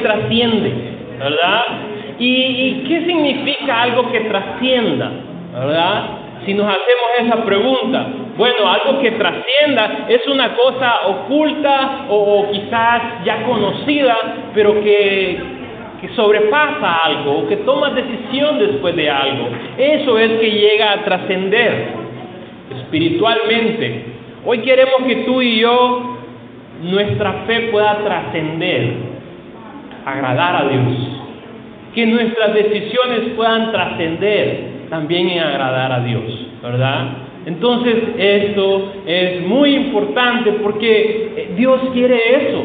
trasciende, ¿verdad? ¿Y qué significa algo que trascienda, verdad? Si nos hacemos esa pregunta, bueno, algo que trascienda es una cosa oculta o quizás ya conocida, pero que sobrepasa algo, o que toma decisión después de algo. Eso es que llega a trascender espiritualmente. Hoy queremos que tú y yo, nuestra fe pueda trascender, agradar a Dios. Que nuestras decisiones puedan trascender también en agradar a Dios, ¿verdad? Entonces esto es muy importante porque Dios quiere eso.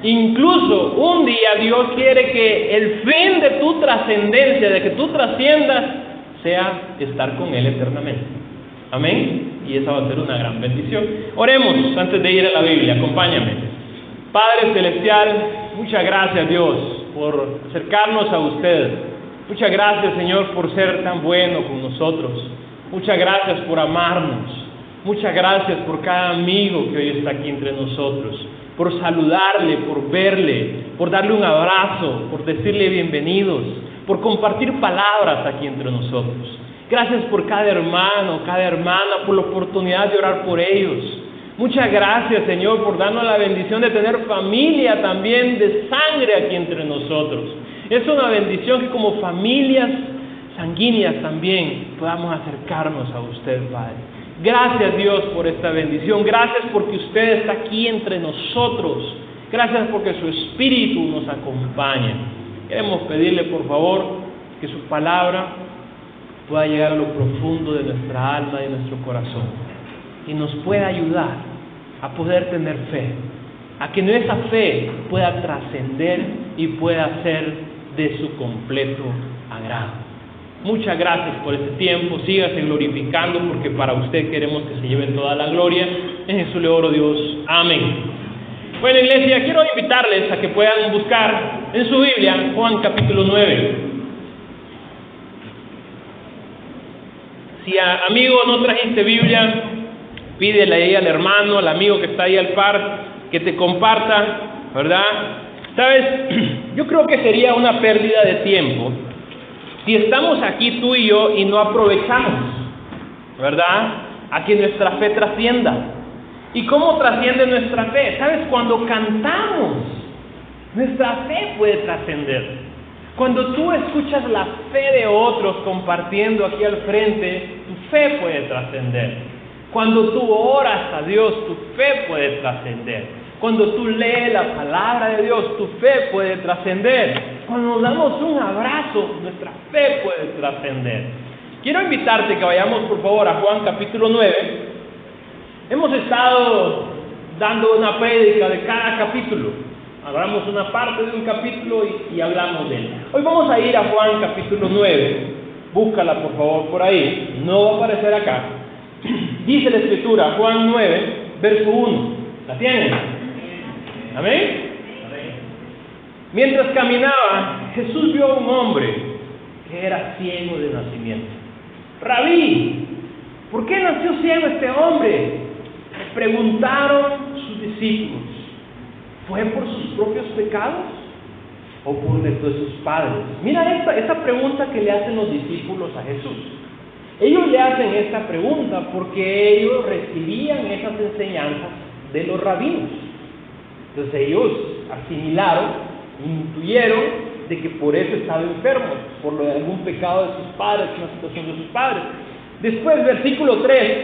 Incluso un día Dios quiere que el fin de tu trascendencia, de que tú trasciendas, sea estar con Él eternamente. Amén. Y esa va a ser una gran bendición. Oremos antes de ir a la Biblia. Acompáñame. Padre Celestial, muchas gracias, Dios, por acercarnos a usted. Muchas gracias, Señor, por ser tan bueno con nosotros. Muchas gracias por amarnos. Muchas gracias por cada amigo que hoy está aquí entre nosotros, por saludarle, por verle, por darle un abrazo, por decirle bienvenidos, por compartir palabras aquí entre nosotros. Gracias por cada hermano, cada hermana, por la oportunidad de orar por ellos. Muchas gracias, Señor, por darnos la bendición de tener familia también de sangre aquí entre nosotros. Es una bendición que como familias sanguíneas también podamos acercarnos a usted, Padre. Gracias, Dios, por esta bendición. Gracias porque usted está aquí entre nosotros. Gracias porque su Espíritu nos acompaña. Queremos pedirle, por favor, que su palabra pueda llegar a lo profundo de nuestra alma y de nuestro corazón y nos pueda ayudar a poder tener fe, a que nuestra fe pueda trascender y pueda ser de su completo agrado. Muchas gracias por este tiempo. Sígase glorificando porque para usted queremos que se lleve toda la gloria. En Jesús le oro, Dios. Amén. Bueno, iglesia, quiero invitarles a que puedan buscar en su Biblia Juan capítulo 9. Si amigo no trajiste Biblia, pídele ahí al hermano, al amigo que está ahí al par, que te comparta, ¿verdad? Sabes, yo creo que sería una pérdida de tiempo si estamos aquí tú y yo y no aprovechamos, ¿verdad?, a que nuestra fe trascienda. ¿Y cómo trasciende nuestra fe? ¿Sabes? Cuando cantamos, nuestra fe puede trascender. Cuando tú escuchas la fe de otros compartiendo aquí al frente, tu fe puede trascender. Cuando tú oras a Dios, tu fe puede trascender. Cuando tú lees la palabra de Dios, tu fe puede trascender. Cuando nos damos un abrazo, nuestra fe puede trascender. Quiero invitarte que vayamos por favor a Juan capítulo 9. Hemos estado dando una prédica de cada capítulo. Hablamos una parte de un capítulo y hablamos de él. Hoy vamos a ir a Juan capítulo 9. Búscala por favor por ahí. No va a aparecer acá. Dice la escritura, Juan 9, verso 1. ¿La tienen? ¿Amén? Mientras caminaba, Jesús vio a un hombre que era ciego de nacimiento. Rabí, ¿por qué nació ciego este hombre? Le preguntaron sus discípulos. ¿Fue por sus propios pecados o por de sus padres? Mira esta pregunta que le hacen los discípulos a Jesús. Ellos le hacen esta pregunta porque ellos recibían esas enseñanzas de los rabinos. Entonces ellos asimilaron, intuyeron de que por eso estaba enfermo, por lo de algún pecado de sus padres, una situación de sus padres. Después, versículo 3,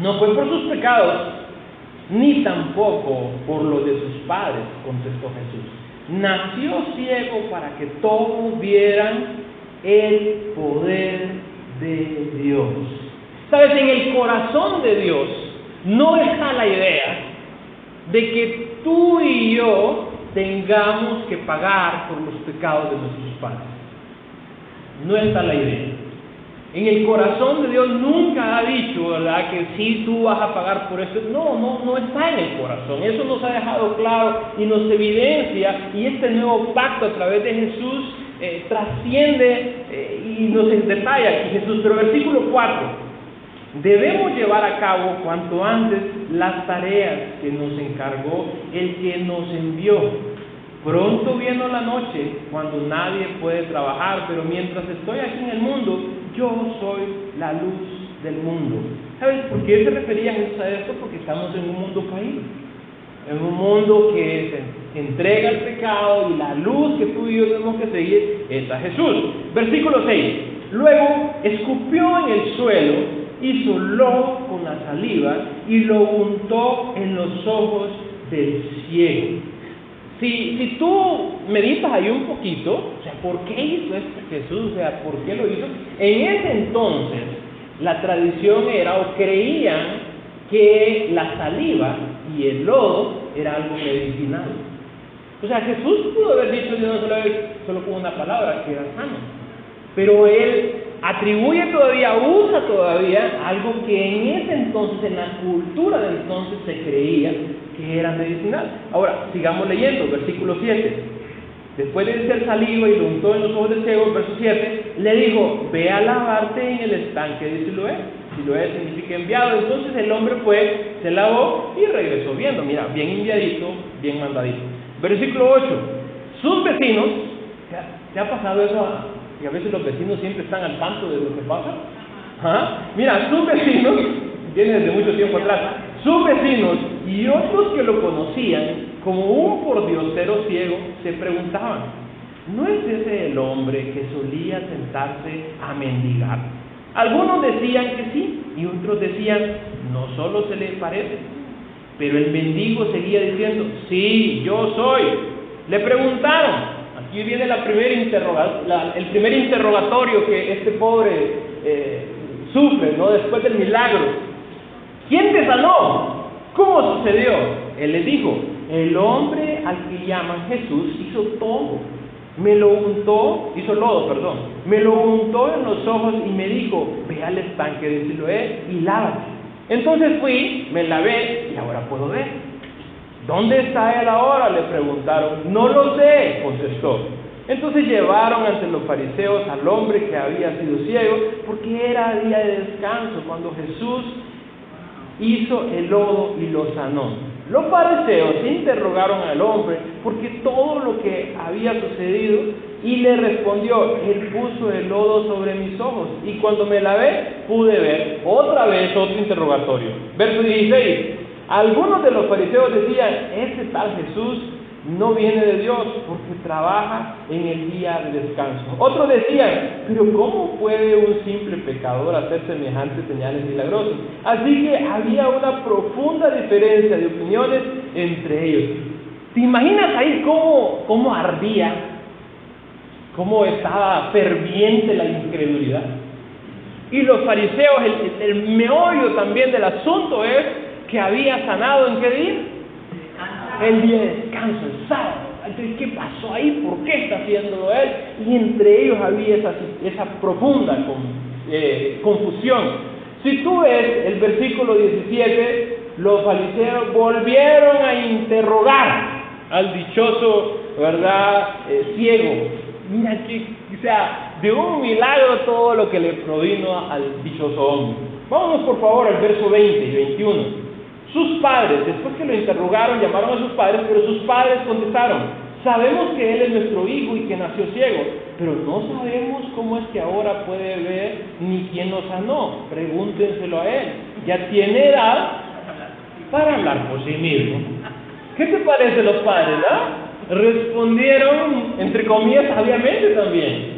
no fue por sus pecados, ni tampoco por lo de sus padres, contestó Jesús. Nació ciego para que todos vieran el poder de Dios. Sabes, en el corazón de Dios no está la idea de que tú y yo tengamos que pagar por los pecados de nuestros padres. No está la idea. En el corazón de Dios nunca ha dicho, ¿verdad?, que sí tú vas a pagar por eso. No está en el corazón. Eso nos ha dejado claro y nos evidencia, y este nuevo pacto a través de Jesús trasciende y nos detalla aquí Jesús. Pero versículo 4. Debemos llevar a cabo cuanto antes las tareas que nos encargó el que nos envió. Pronto viene la noche cuando nadie puede trabajar, pero mientras estoy aquí en el mundo, yo soy la luz del mundo. ¿Sabes por qué se refería Jesús a esto? Porque estamos en un mundo caído, en un mundo que se entrega al pecado, y la luz que tú y yo tenemos que seguir es a Jesús. Versículo 6. Luego escupió en el suelo, hizo lodo con la saliva y lo untó en los ojos del ciego. Si tú meditas ahí un poquito, o sea, ¿por qué hizo esto Jesús? O sea, ¿por qué lo hizo? En ese entonces, la tradición era, o creían, que la saliva y el lodo era algo medicinal. O sea, Jesús pudo haber dicho de una sola vez, solo con una palabra, que era sano. Pero Él atribuye todavía, usa todavía algo que en ese entonces, en la cultura de entonces, se creía que era medicinal. Ahora, sigamos leyendo, versículo 7. Después de ser saliva y lo untó en los ojos del ciego, verso 7, le dijo, ve a lavarte en el estanque de Siloé. Siloé significa enviado. Entonces el hombre fue, se lavó y regresó viendo. Mira, bien enviadito, bien mandadito. Versículo 8. Sus vecinos, ¿te ha pasado eso? Que a veces los vecinos siempre están al tanto de lo que pasa. Mira, sus vecinos, viene desde mucho tiempo atrás, sus vecinos y otros que lo conocían como un pordiosero ciego se preguntaban, ¿no es ese el hombre que solía sentarse a mendigar? Algunos decían que sí, y otros decían, no solo se le parece. Pero el mendigo seguía diciendo, sí, yo soy. Le preguntaron, aquí viene el primer interrogatorio que este pobre sufre, ¿no? Después del milagro. ¿Quién te sanó? ¿Cómo sucedió? Él les dijo, el hombre al que llaman Jesús hizo todo. Me lo untó en los ojos y me dijo, ve al estanque de Siloé y lávate. Entonces fui, me lavé y ahora puedo ver. ¿Dónde está él ahora?, le preguntaron. No lo sé, contestó. Entonces llevaron ante los fariseos al hombre que había sido ciego, porque era día de descanso cuando Jesús hizo el lodo y lo sanó. Los fariseos interrogaron al hombre porque todo lo que había sucedido, y le respondió, él puso el lodo sobre mis ojos y cuando me lavé pude ver. Otra vez otro interrogatorio. Verso 16. Algunos de los fariseos decían, ese tal Jesús no viene de Dios porque trabaja en el día de descanso. Otros decían, pero ¿cómo puede un simple pecador hacer semejantes señales milagrosas? Así que había una profunda diferencia de opiniones entre ellos. ¿Te imaginas ahí cómo ardía? ¿Cómo estaba ferviente la incredulidad? Y los fariseos, el meollo también del asunto es que había sanado ¿en qué día? El día de descanso, el sábado. Entonces, ¿qué pasó ahí? ¿Por qué está haciéndolo él? Y entre ellos había esa profunda confusión. Si tú ves el versículo 17, los fariseos volvieron a interrogar al dichoso, ¿verdad?, ciego. Mira o sea, de un milagro todo lo que le provino al dichoso hombre. Vámonos por favor al verso 20 y 21. Sus padres, después que lo interrogaron, llamaron a sus padres, pero sus padres contestaron, sabemos que él es nuestro hijo y que nació ciego, pero no sabemos cómo es que ahora puede ver ni quién lo sanó. Pregúntenselo a él. Ya tiene edad para hablar por sí mismo. ¿Qué te parece los padres, Respondieron, entre comillas, sabiamente también.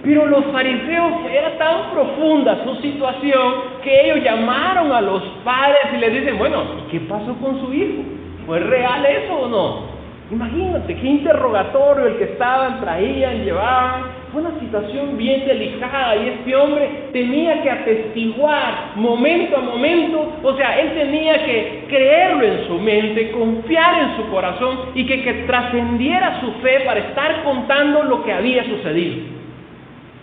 Pero los fariseos, era tan profunda su situación que ellos llamaron a los padres y les dicen, bueno, ¿qué pasó con su hijo? ¿Fue real eso o no? Imagínate, qué interrogatorio el que estaban, traían, llevaban. Fue una situación bien delicada y este hombre tenía que atestiguar momento a momento, o sea, él tenía que creerlo en su mente, confiar en su corazón y que trascendiera su fe para estar contando lo que había sucedido.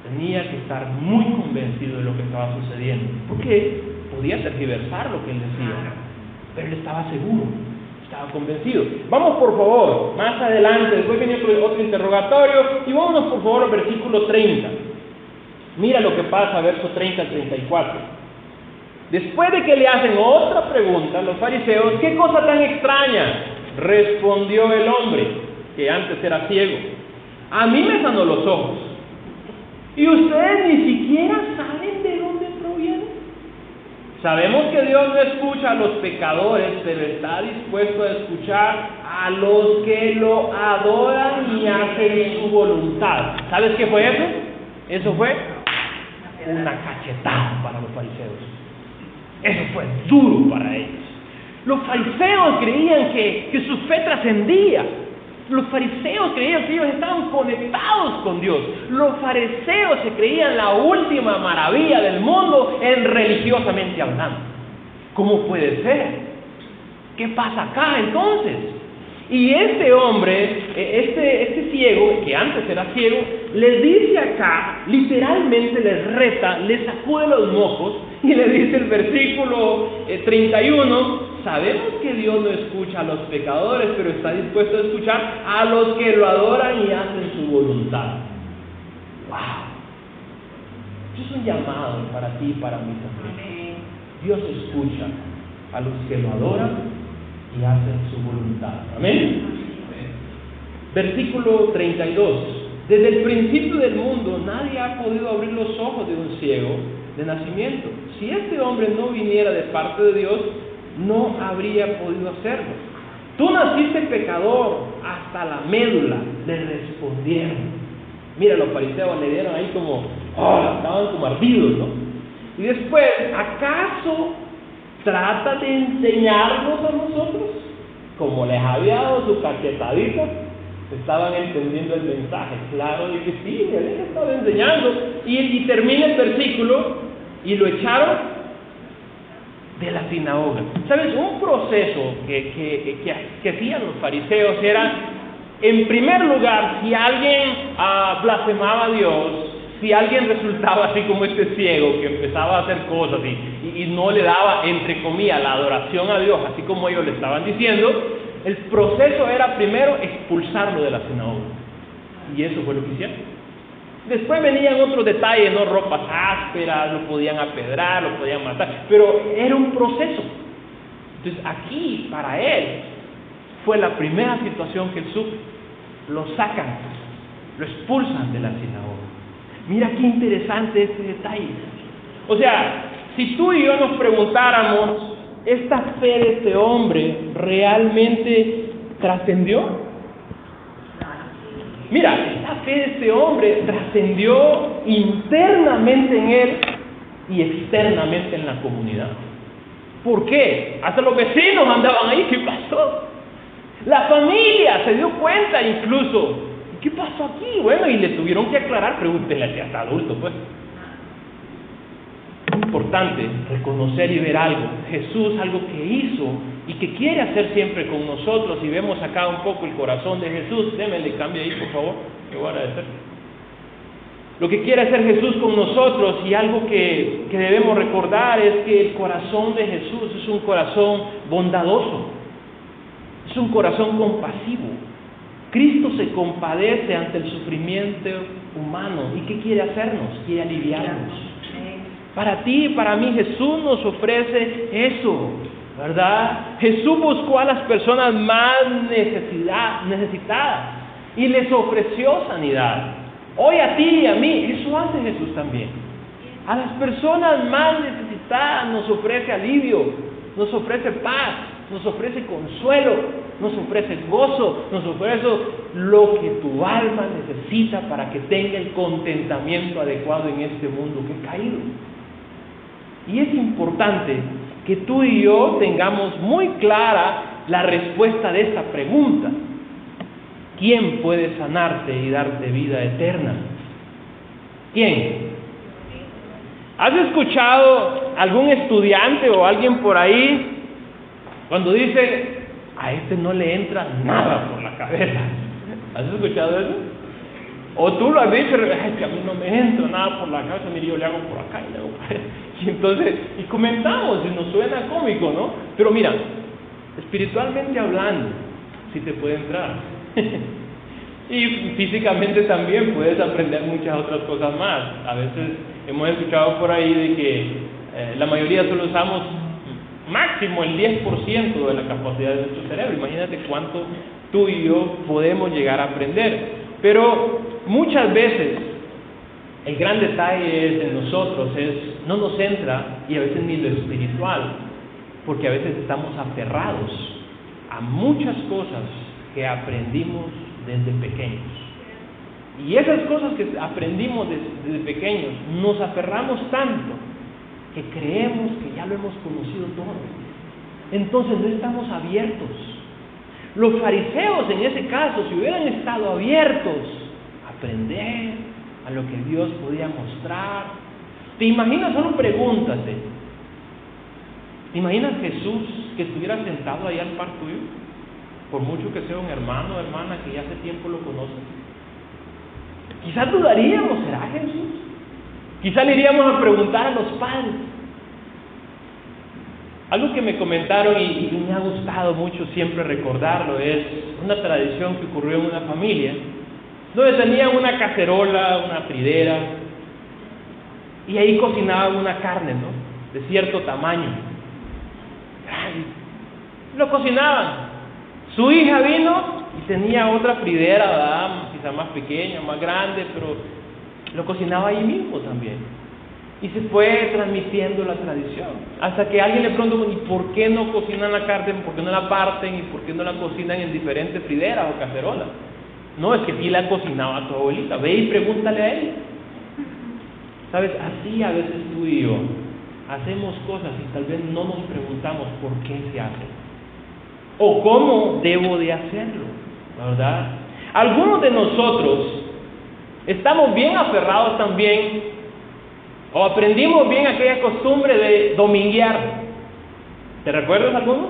Tenía que estar muy convencido de lo que estaba sucediendo, porque podía tergiversar lo que él decía, pero él estaba seguro, estaba convencido. Vamos por favor, más adelante, después viene otro interrogatorio, y vámonos por favor al versículo 30. Mira lo que pasa, verso 30 al 34. Después de que le hacen otra pregunta, los fariseos, ¿qué cosa tan extraña?, respondió el hombre. que antes era ciego. A mí me sanó los ojos. Y ustedes ni siquiera saben de dónde proviene. Sabemos que Dios no escucha a los pecadores, pero está dispuesto a escuchar a los que lo adoran y hacen su voluntad. ¿Sabes qué fue eso? Eso fue una cachetada para los fariseos. Eso fue duro para ellos. Los fariseos creían que su fe trascendía. Los fariseos creían que ellos estaban conectados con Dios. Los fariseos se creían la última maravilla del mundo religiosamente hablando. ¿Cómo puede ser? ¿Qué pasa acá entonces? Y este hombre, este ciego, que antes era ciego, les dice acá, literalmente les reta, les sacude los mocos y le dice el versículo 31, sabemos que Dios no escucha a los pecadores, pero está dispuesto a escuchar a los que lo adoran y hacen su voluntad. ¡Wow! Eso es un llamado para ti y para mí también. Dios escucha a los que lo adoran y hacen su voluntad. Amén. Versículo 32. Desde el principio del mundo nadie ha podido abrir los ojos de un ciego de nacimiento. Si este hombre no viniera de parte de Dios, no habría podido hacerlo. Tú naciste pecador hasta la médula, le respondieron. Mira, los fariseos le dieron ahí como, estaban como ardidos, ¿no? Y después, ¿acaso trata de enseñarnos a nosotros? Como les había dado su cachetadita, estaban entendiendo el mensaje. Claro de que sí, él les estaba enseñando. Y termina el versículo y lo echaron de la sinagoga. ¿Sabes? Un proceso que hacían los fariseos era, en primer lugar, si alguien blasfemaba a Dios, si alguien resultaba así como este ciego que empezaba a hacer cosas y no le daba, entre comillas, la adoración a Dios, así como ellos le estaban diciendo, el proceso era primero expulsarlo de la sinagoga. Y eso fue lo que hicieron. Después venían otros detalles, ¿no? Ropas ásperas, lo podían apedrar, lo podían matar, pero era un proceso. Entonces aquí, para él, fue la primera situación que él sufre. Lo sacan, lo expulsan de la sinagoga. Mira qué interesante este detalle. O sea, si tú y yo nos preguntáramos, ¿esta fe de este hombre realmente trascendió? Mira, esta fe de este hombre trascendió internamente en él y externamente en la comunidad. ¿Por qué? Hasta los vecinos andaban ahí. ¿Qué pasó? La familia se dio cuenta incluso. ¿Qué pasó aquí? Bueno, y le tuvieron que aclarar. Pregúntenle a este adulto, pues. Es importante reconocer y ver algo. Jesús, algo que hizo y que quiere hacer siempre con nosotros. Y vemos acá un poco el corazón de Jesús. Démenle, cambie ahí, por favor. Me voy a agradecer. Lo que quiere hacer Jesús con nosotros, y algo que debemos recordar, es que el corazón de Jesús es un corazón bondadoso. Es un corazón compasivo. Cristo se compadece ante el sufrimiento humano. ¿Y qué quiere hacernos? Quiere aliviarnos. Para ti y para mí Jesús nos ofrece eso, ¿verdad? Jesús buscó a las personas más necesitadas y les ofreció sanidad. Hoy a ti y a mí, eso hace Jesús también. A las personas más necesitadas nos ofrece alivio, nos ofrece paz, nos ofrece consuelo, nos ofrece gozo, nos ofrece lo que tu alma necesita para que tenga el contentamiento adecuado en este mundo que ha caído. Y es importante que tú y yo tengamos muy clara la respuesta de esta pregunta. ¿Quién puede sanarte y darte vida eterna? ¿Quién? ¿Has escuchado algún estudiante o alguien por ahí cuando dice, a este no le entra nada por la cabeza? ¿Has escuchado eso? O tú lo has dicho, es que a mí no me entra nada por la cabeza, mire, yo le hago por acá y le hago por allá. Y entonces, y comentamos, y nos suena cómico, ¿no? Pero mira, espiritualmente hablando, sí te puede entrar. Y físicamente también puedes aprender muchas otras cosas más. A veces hemos escuchado por ahí de que la mayoría solo usamos máximo el 10% de la capacidad de nuestro cerebro. Imagínate cuánto tú y yo podemos llegar a aprender. Pero muchas veces el gran detalle en nosotros no nos entra, y a veces ni lo espiritual, porque a veces estamos aferrados a muchas cosas que aprendimos desde pequeños. Y esas cosas que aprendimos desde pequeños, nos aferramos tanto que creemos que ya lo hemos conocido todo. Entonces no estamos abiertos. Los fariseos en ese caso, si hubieran estado abiertos a aprender a lo que Dios podía mostrar. ¿Te imaginas? Solo pregúntate. ¿Te imaginas Jesús que estuviera sentado ahí al par tuyo? Por mucho que sea un hermano o hermana que ya hace tiempo lo conoce. Quizás dudaríamos, ¿será Jesús? Quizás le iríamos a preguntar a los padres. Algo que me comentaron y me ha gustado mucho siempre recordarlo es una tradición que ocurrió en una familia donde tenían una cacerola, una fridera, y ahí cocinaban una carne, ¿no? De cierto tamaño. Lo cocinaban. Su hija vino y tenía otra fridera, ¿verdad? Quizá más pequeña, más grande, pero lo cocinaba ahí mismo también. Y se fue transmitiendo la tradición. Hasta que alguien le preguntó, ¿y por qué no cocinan la carne? ¿Por qué no la parten? ¿Y por qué no la cocinan en diferentes frideras o cacerolas? No, es que sí la cocinaba tu abuelita. Ve y pregúntale a él. ¿Sabes? Así a veces tú y yo hacemos cosas y tal vez no nos preguntamos por qué se hace. O cómo debo de hacerlo, ¿verdad? Algunos de nosotros estamos bien aferrados también, o aprendimos bien aquella costumbre de dominguear. ¿Te recuerdas algunos?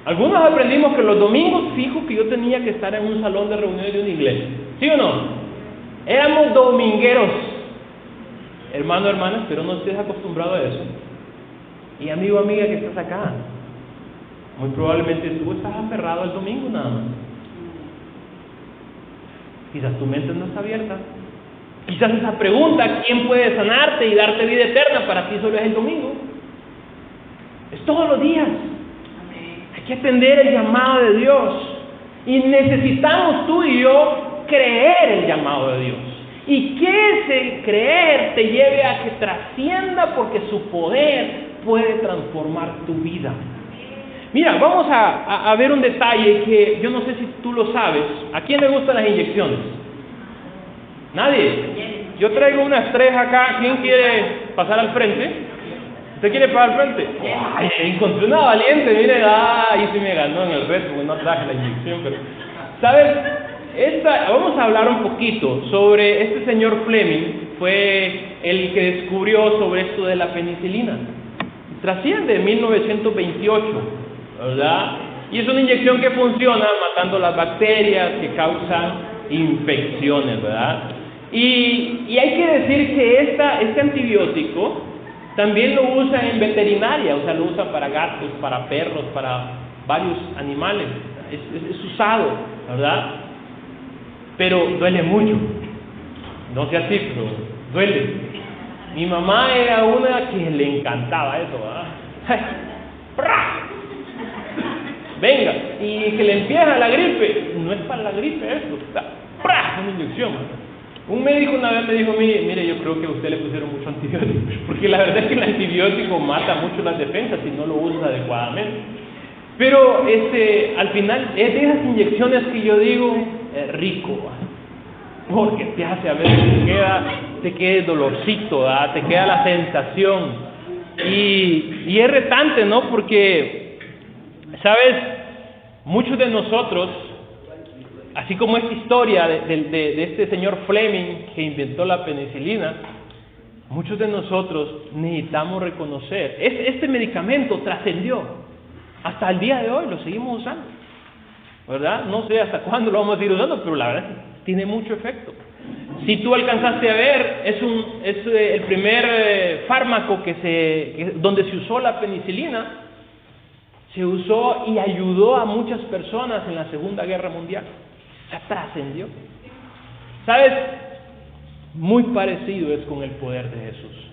Algunos aprendimos que los domingos fijo que yo tenía que estar en un salón de reuniones de una iglesia. ¿Sí o no? Éramos domingueros. Hermano, hermana, espero no estés acostumbrado a eso. Y amigo, amiga que estás acá, muy probablemente tú estás aferrado al domingo nada más. Quizás tu mente no está abierta. Quizás esa pregunta, ¿quién puede sanarte y darte vida eterna? Para ti solo es el domingo. Es todos los días. Hay que atender el llamado de Dios. Y necesitamos tú y yo creer el llamado de Dios. Y que ese creer te lleve a que trascienda, porque su poder puede transformar tu vida. Mira, vamos a ver un detalle que yo no sé si tú lo sabes. ¿A quién le gustan las inyecciones? ¿Nadie? Yo traigo unas 3 acá. ¿Quién quiere pasar al frente? ¿Usted quiere pasar al frente? Ay, encontré una valiente, mire, ahí sí me ganó en el reto, porque no traje la inyección, pero... ¿Sabes? Vamos a hablar un poquito sobre este señor Fleming. Fue el que descubrió sobre esto de la penicilina. Trasciende en 1928, ¿verdad? Y es una inyección que funciona matando las bacterias que causan infecciones, ¿verdad? Y hay que decir que este antibiótico también lo usan en veterinaria, o sea, lo usan para gatos, para perros, para varios animales. Es usado, ¿verdad? Pero duele mucho. No sé así, pero duele. Mi mamá era una que le encantaba eso, ¿verdad? Venga, y que le empieza la gripe. No es para la gripe eso, ¡prá! Una inyección. Un médico una vez me dijo, mire, yo creo que a usted le pusieron mucho antibiótico, porque la verdad es que el antibiótico mata mucho las defensas si no lo usas adecuadamente. Pero al final es de esas inyecciones que yo digo, rico, ¿verdad? Porque te hace, a veces te queda dolorcito, ¿verdad? Te queda la sensación, y es retante, ¿no? Porque, ¿sabes? Muchos de nosotros, así como esta historia de este señor Fleming que inventó la penicilina, muchos de nosotros necesitamos reconocer, este medicamento trascendió, hasta el día de hoy lo seguimos usando, ¿verdad? No sé hasta cuándo lo vamos a seguir usando, pero la verdad es que tiene mucho efecto. Si tú alcanzaste a ver, es el primer fármaco donde se usó la penicilina, se usó y ayudó a muchas personas en la Segunda Guerra Mundial. Se trascendió. ¿Sabes? Muy parecido es con el poder de Jesús.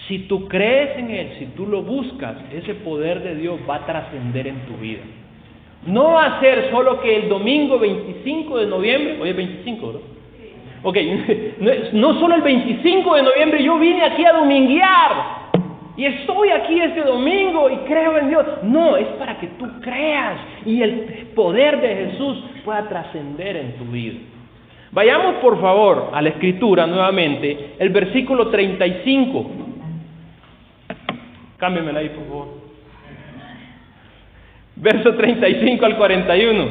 Si tú crees en Él, si tú lo buscas, ese poder de Dios va a trascender en tu vida. No va a ser solo que el domingo 25 de noviembre, hoy es 25, ¿no? Ok, no solo el 25 de noviembre yo vine aquí a dominguear y estoy aquí este domingo y creo en Dios. No, es para que tú creas y el poder de Jesús pueda trascender en tu vida. Vayamos por favor a la escritura nuevamente, el versículo 35. Cámbiamela ahí por favor. Verso 35 al 41.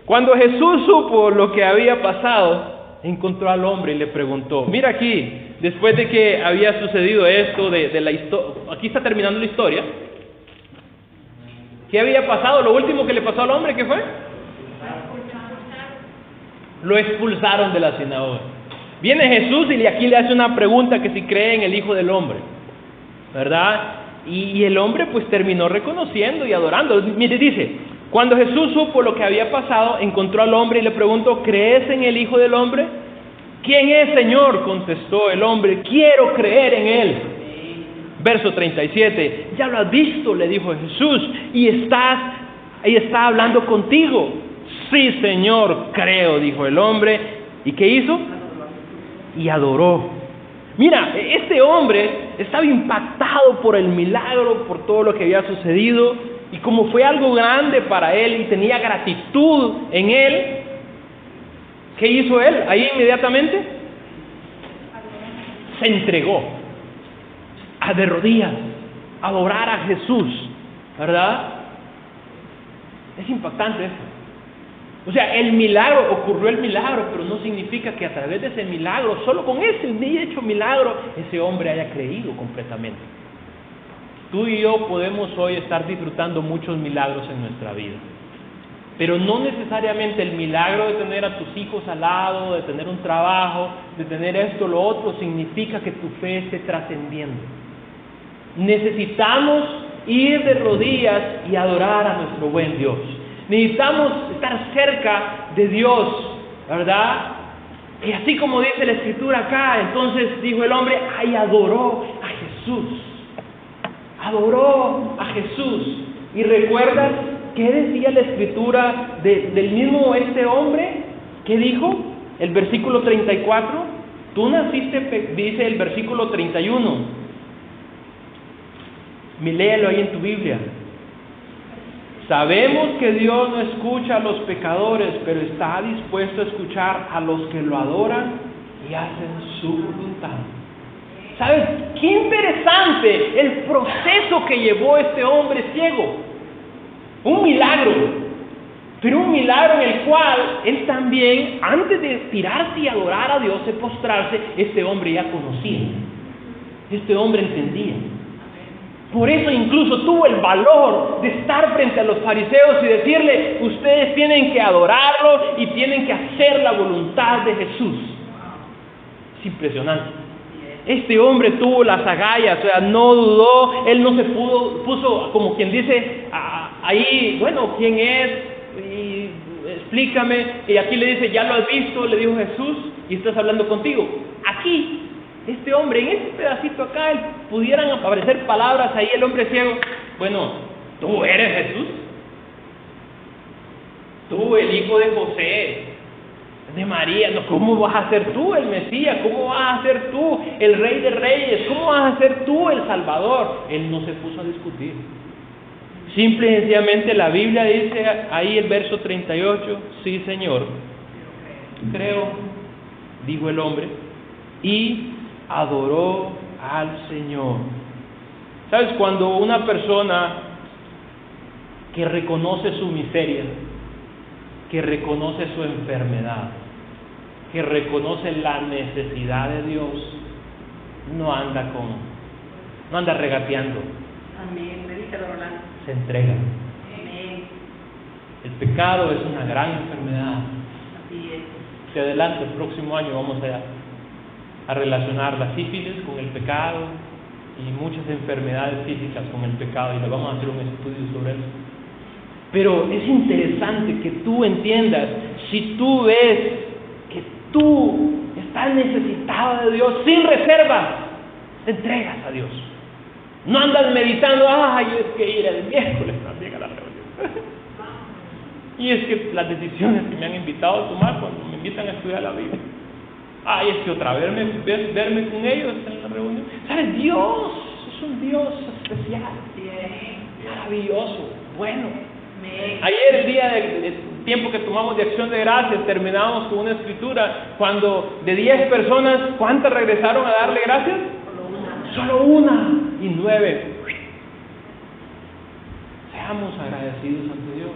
Cuando Jesús supo lo que había pasado, encontró al hombre y le preguntó. Mira aquí, después de que había sucedido esto de la historia, aquí está terminando la historia. ¿Qué había pasado? Lo último que le pasó al hombre, ¿qué fue? Lo expulsaron de la sinagoga. Viene Jesús y aquí le hace una pregunta que si cree en el Hijo del Hombre, ¿verdad? Y el hombre pues terminó reconociendo y adorando. Mire, dice, cuando Jesús supo lo que había pasado, encontró al hombre y le preguntó, ¿crees en el Hijo del Hombre? ¿Quién es, Señor? Contestó el hombre, quiero creer en Él. Verso 37, ya lo has visto, le dijo Jesús, y está hablando contigo. Sí, Señor, creo, dijo el hombre. ¿Y qué hizo? Y adoró. Mira, este hombre estaba impactado por el milagro, por todo lo que había sucedido, y como fue algo grande para él y tenía gratitud en él, ¿qué hizo él? Ahí inmediatamente se entregó de rodillas a adorar a Jesús, ¿verdad? Es impactante esto. O sea, el milagro, ocurrió el milagro, pero no significa que a través de ese milagro, solo con ese hecho milagro, ese hombre haya creído completamente. Tú y yo podemos hoy estar disfrutando muchos milagros en nuestra vida, pero no necesariamente el milagro de tener a tus hijos al lado, de tener un trabajo, de tener esto, lo otro, significa que tu fe esté trascendiendo. Necesitamos ir de rodillas y adorar a nuestro buen Dios. Necesitamos estar cerca de Dios, ¿verdad? Y así como dice la escritura acá, entonces dijo el hombre, ¡ay, adoró a Jesús! Adoró a Jesús. ¿Y recuerdas qué decía la escritura del mismo este hombre? ¿Qué dijo? El versículo 34. Tú naciste, dice el versículo 31. Léelo ahí en tu Biblia. Sabemos que Dios no escucha a los pecadores, pero está dispuesto a escuchar a los que lo adoran y hacen su voluntad. ¿Sabes? Qué interesante el proceso que llevó este hombre ciego. Un milagro, pero un milagro en el cual él también, antes de tirarse y adorar a Dios, de postrarse, este hombre ya conocía. Este hombre entendía. Por eso incluso tuvo el valor de estar frente a los fariseos y decirle, ustedes tienen que adorarlo y tienen que hacer la voluntad de Jesús. Es impresionante. Este hombre tuvo las agallas, o sea, no dudó, él no se puso como quien dice, ahí, bueno, ¿quién es? Y explícame. Y aquí le dice, ya lo has visto, le dijo Jesús, y estás hablando contigo. Aquí, este hombre, en este pedacito acá, pudieran aparecer palabras ahí, el hombre ciego. Bueno, ¿tú eres Jesús? Tú, el hijo de José, de María. No, ¿cómo vas a ser tú el Mesías? ¿Cómo vas a ser tú el Rey de Reyes? ¿Cómo vas a ser tú el Salvador? Él no se puso a discutir. Simple y sencillamente la Biblia dice ahí el verso 38, sí, Señor, creo, dijo el hombre, y adoró al Señor. ¿Sabes? Cuando una persona que reconoce su miseria, que reconoce su enfermedad, que reconoce la necesidad de Dios, no anda regateando. Amén. Medítalo, Rolando. Se entrega. Amén. El pecado es una gran enfermedad. Así es. Hacia adelante, el próximo año vamos a relacionar la sífilis con el pecado y muchas enfermedades físicas con el pecado, y le vamos a hacer un estudio sobre eso. Pero es interesante que tú entiendas, si tú ves que tú estás necesitado de Dios sin reservas, te entregas a Dios. No andas meditando, ay, es que ir el miércoles también a la reunión. Y es que las decisiones que me han invitado a tomar cuando me invitan a estudiar la Biblia. Ay, es que otra vez verme con ellos en la reunión. ¿Sabes? Dios es un Dios especial, maravilloso, bueno. Ayer, el día del tiempo que tomamos de acción de gracias, terminamos con una escritura cuando de 10 personas, ¿cuántas regresaron a darle gracias? Solo una. Y 9. Seamos agradecidos ante Dios.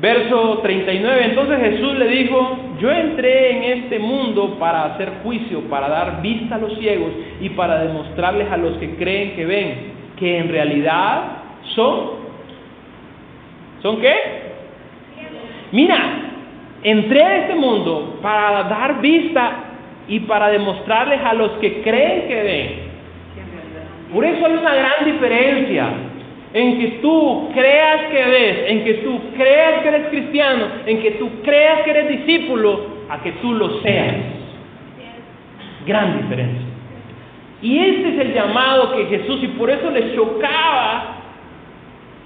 Verso 39, entonces Jesús le dijo: yo entré en este mundo para hacer juicio, para dar vista a los ciegos y para demostrarles a los que creen que ven, que en realidad ¿son qué? Mira, entré a este mundo para dar vista y para demostrarles a los que creen que ven. Por eso hay una gran diferencia en que tú creas que ves, en que tú creas que eres cristiano, en que tú creas que eres discípulo, a que tú lo seas. Gran diferencia. Y este es el llamado que Jesús, y por eso les chocaba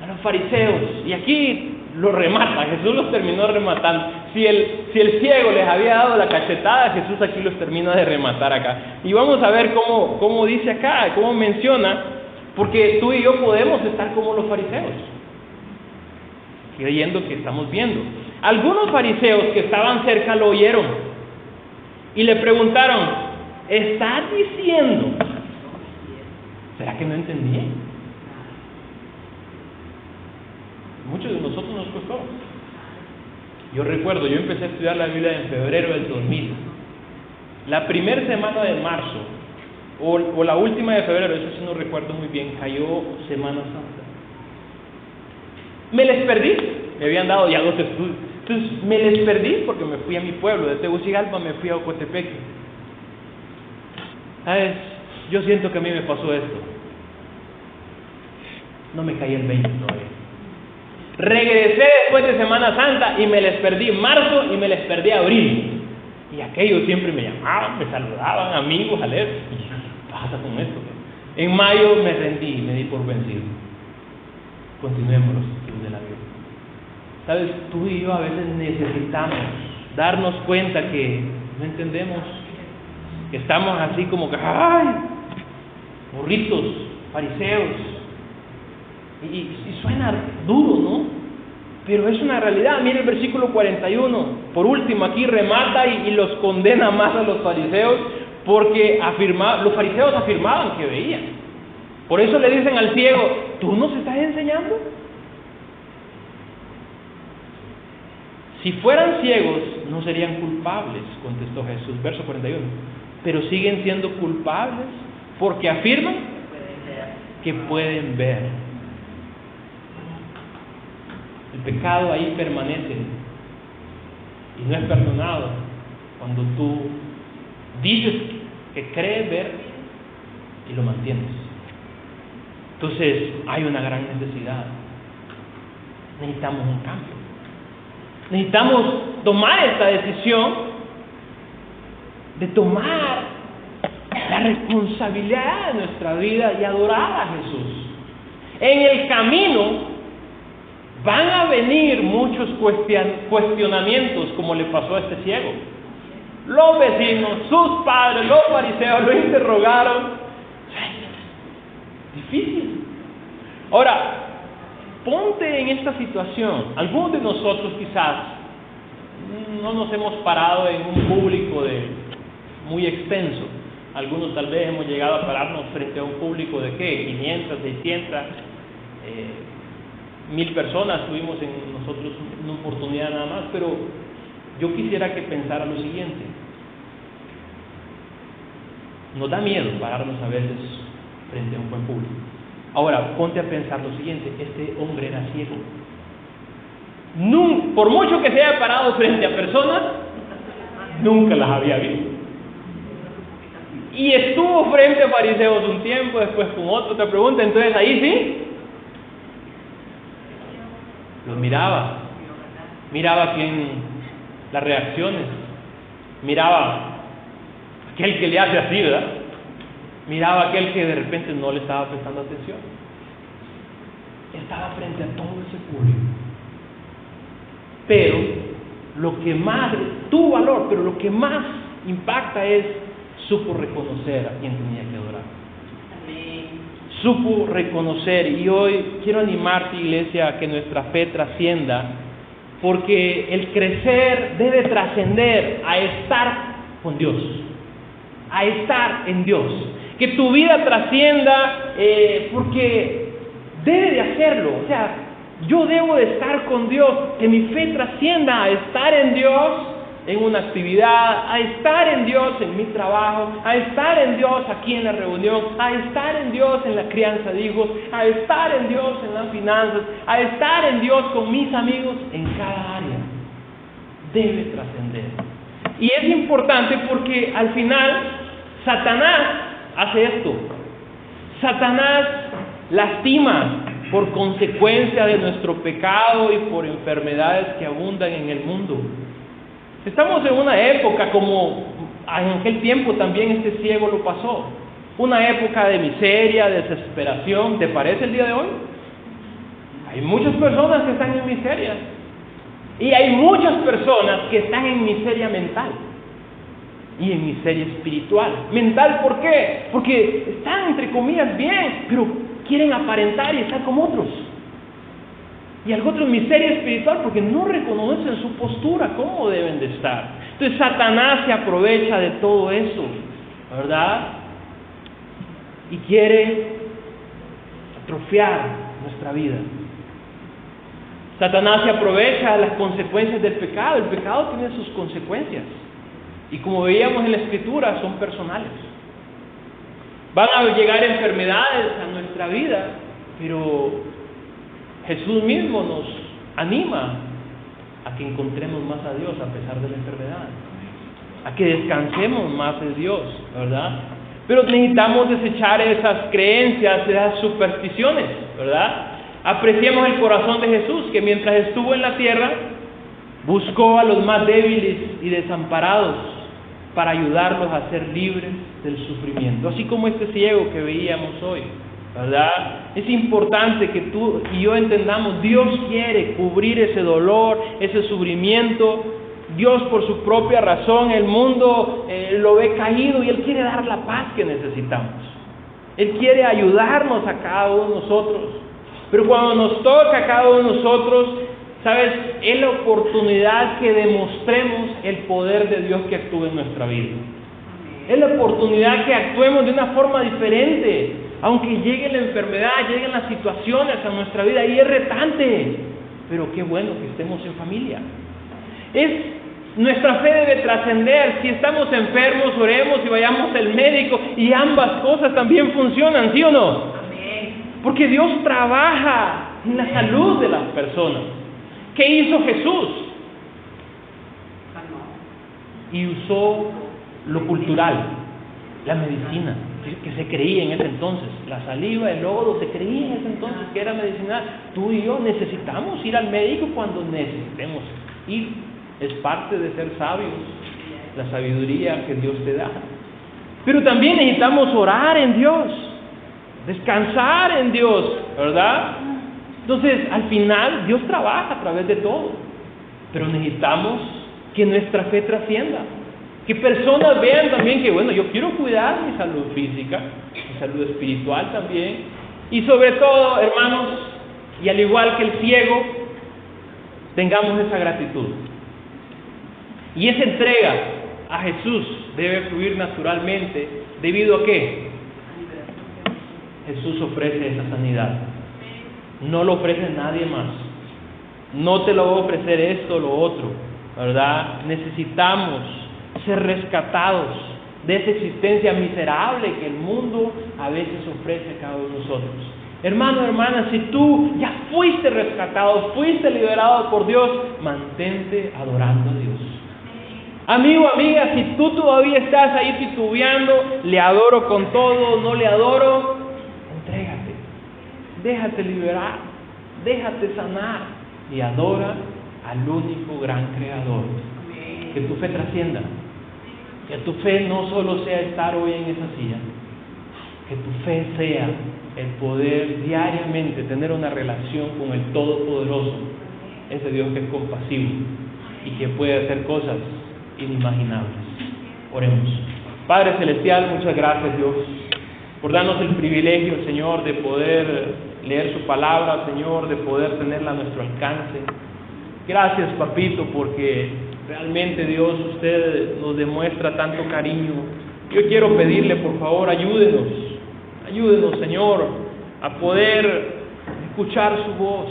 a los fariseos. Y aquí lo remata, Jesús los terminó rematando. Si el ciego les había dado la cachetada, Jesús aquí los termina de rematar acá. Y vamos a ver cómo dice acá, cómo menciona. Porque tú y yo podemos estar como los fariseos, creyendo que estamos viendo. Algunos fariseos que estaban cerca lo oyeron y le preguntaron: ¿estás diciendo? ¿Será que no entendí? Muchos de nosotros nos costó. Yo recuerdo, yo empecé a estudiar la Biblia en febrero del 2000. La primera semana de marzo, o la última de febrero, eso sí no recuerdo muy bien, cayó Semana Santa. Me les perdí, me habían dado ya 2 estudios. Entonces me les perdí porque me fui a mi pueblo, de Tegucigalpa me fui a Ocotepeque. ¿Sabes? Yo siento que a mí me pasó esto. No me caí el 20 todavía. Regresé después de Semana Santa y me les perdí marzo y me les perdí abril. Y aquellos siempre me llamaban, me saludaban, amigos, a leer. Y yo, ¿qué pasa con esto? En mayo me rendí, me di por vencido. Continuemos los estudios de la Biblia. ¿Sabes? Tú y yo a veces necesitamos darnos cuenta que no entendemos, que estamos así como que, ¡ay! Burritos, fariseos. Y suena duro, ¿no? Pero es una realidad. Mire el versículo 41. Por último, aquí remata y los condena más a los fariseos, porque los fariseos afirmaban que veían. Por eso le dicen al ciego: ¿tú nos estás enseñando? Si fueran ciegos, no serían culpables, contestó Jesús. Verso 41. Pero siguen siendo culpables porque afirman que pueden ver. El pecado ahí permanece y no es perdonado cuando tú dices que crees ver y lo mantienes. Entonces hay una gran necesidad. Necesitamos un cambio. Necesitamos tomar esta decisión de tomar la responsabilidad de nuestra vida y adorar a Jesús. En el camino van a venir muchos cuestionamientos, como le pasó a este ciego. Los vecinos, sus padres, los fariseos lo interrogaron. Difícil. Ahora, ponte en esta situación. Algunos de nosotros quizás no nos hemos parado en un público muy extenso. Algunos tal vez hemos llegado a pararnos frente a un público de ¿qué? 500, 600, 1000 personas tuvimos nosotros una oportunidad nada más. Pero yo quisiera que pensara lo siguiente: nos da miedo pararnos a veces frente a un buen público. Ahora, ponte a pensar lo siguiente: este hombre era ciego. Por mucho que se haya parado frente a personas, nunca las había visto. Y estuvo frente a fariseos un tiempo, después con otro, te pregunta, entonces ahí sí los miraba las reacciones, miraba aquel que le hace así, ¿verdad? Miraba aquel que de repente no le estaba prestando atención. Estaba frente a todo ese público Pero lo que más, tuvo valor, pero lo que más impacta es, supo reconocer a quien tenía que adorar. Amén. Supo reconocer, y hoy quiero animarte, iglesia, a que nuestra fe trascienda, porque el crecer debe trascender a estar con Dios, a estar en Dios. Que tu vida trascienda, porque debe de hacerlo. O sea, yo debo de estar con Dios, que mi fe trascienda a estar en Dios en una actividad, a estar en Dios en mi trabajo, a estar en Dios aquí en la reunión, a estar en Dios en la crianza de hijos, a estar en Dios en las finanzas, a estar en Dios con mis amigos en cada área. Debe trascender. Y es importante porque al final Satanás hace esto. Satanás lastima por consecuencia de nuestro pecado y por enfermedades que abundan en el mundo. Estamos en una época, como en aquel tiempo también este ciego lo pasó, una época de miseria, desesperación. ¿Te parece el día de hoy? Hay muchas personas que están en miseria, y hay muchas personas que están en miseria mental y en miseria espiritual. Mental, ¿por qué? Porque están, entre comillas, bien, pero quieren aparentar y estar como otros. Y algo otro, miseria espiritual, porque no reconocen su postura, cómo deben de estar. Entonces Satanás se aprovecha de todo eso, ¿verdad? Y quiere atrofiar nuestra vida. Satanás se aprovecha de las consecuencias del pecado. El pecado tiene sus consecuencias, y como veíamos en la Escritura, son personales. Van a llegar enfermedades a nuestra vida, pero Jesús mismo nos anima a que encontremos más a Dios a pesar de la enfermedad, a que descansemos más en Dios, ¿verdad? Pero necesitamos desechar esas creencias, esas supersticiones, ¿verdad? Apreciemos el corazón de Jesús, que mientras estuvo en la tierra, buscó a los más débiles y desamparados para ayudarlos a ser libres del sufrimiento, así como este ciego que veíamos hoy, ¿verdad? Es importante que tú y yo entendamos, Dios quiere cubrir ese dolor, ese sufrimiento. Dios, por su propia razón, el mundo lo ve caído, y Él quiere dar la paz que necesitamos. Él quiere ayudarnos a cada uno de nosotros. Pero cuando nos toca a cada uno de nosotros, ¿sabes? Es la oportunidad que demostremos el poder de Dios que actúa en nuestra vida. Es la oportunidad que actuemos de una forma diferente. Aunque llegue la enfermedad, lleguen las situaciones a nuestra vida, y es retante, pero qué bueno que estemos en familia. Nuestra fe debe trascender. Si estamos enfermos, oremos y vayamos al médico, y ambas cosas también funcionan, ¿sí o no? Amén. Porque Dios trabaja en la salud de las personas. ¿Qué hizo Jesús? Y usó lo cultural, la medicina, que se creía en ese entonces. La saliva, el lodo, se creía en ese entonces que era medicinal. Tú y yo necesitamos ir al médico cuando necesitemos ir. Es parte de ser sabios, la sabiduría que Dios te da. Pero también necesitamos orar en Dios, descansar en Dios, ¿verdad? Entonces, al final, Dios trabaja a través de todo. Pero necesitamos que nuestra fe trascienda. Que personas vean también que, bueno, yo quiero cuidar mi salud física, mi salud espiritual también. Y sobre todo, hermanos, y al igual que el ciego, tengamos esa gratitud. Y esa entrega a Jesús debe fluir naturalmente. ¿Debido a qué? Jesús ofrece esa sanidad. No lo ofrece nadie más. No te lo va a ofrecer esto o lo otro, ¿verdad? Necesitamos ser rescatados de esa existencia miserable que el mundo a veces ofrece a cada uno de nosotros. Hermano, hermana, si tú ya fuiste rescatado, fuiste liberado por Dios, mantente adorando a Dios. Amigo, amiga, si tú todavía estás ahí titubeando, le adoro con todo, no le adoro, entrégate, déjate liberar, déjate sanar y adora al único gran creador. Que tu fe trascienda, que tu fe no solo sea estar hoy en esa silla, que tu fe sea el poder diariamente tener una relación con el Todopoderoso, ese Dios que es compasivo y que puede hacer cosas inimaginables. Oremos. Padre Celestial, muchas gracias, Dios, por darnos el privilegio, Señor, de poder leer su palabra, Señor, de poder tenerla a nuestro alcance. Gracias, Papito, porque realmente, Dios, usted nos demuestra tanto cariño. Yo quiero pedirle, por favor, ayúdenos, Señor, a poder escuchar su voz,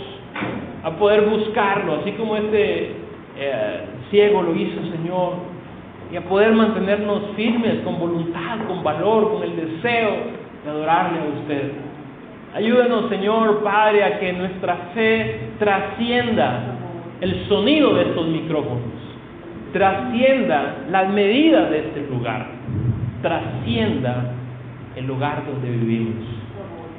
a poder buscarlo, así como este ciego lo hizo, Señor, y a poder mantenernos firmes, con voluntad, con valor, con el deseo de adorarle a usted. Ayúdenos, Señor Padre, a que nuestra fe trascienda el sonido de estos micrófonos, trascienda las medidas de este lugar, trascienda el lugar donde vivimos.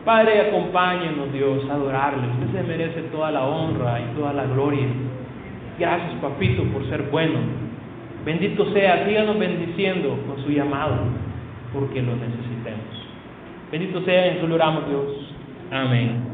Padre, acompáñenos, Dios, a adorarle. Usted se merece toda la honra y toda la gloria. Gracias, Papito, por ser bueno. Bendito sea, síganos bendiciendo con su llamado, porque lo necesitemos. Bendito sea, en su oramos, Dios. Amén.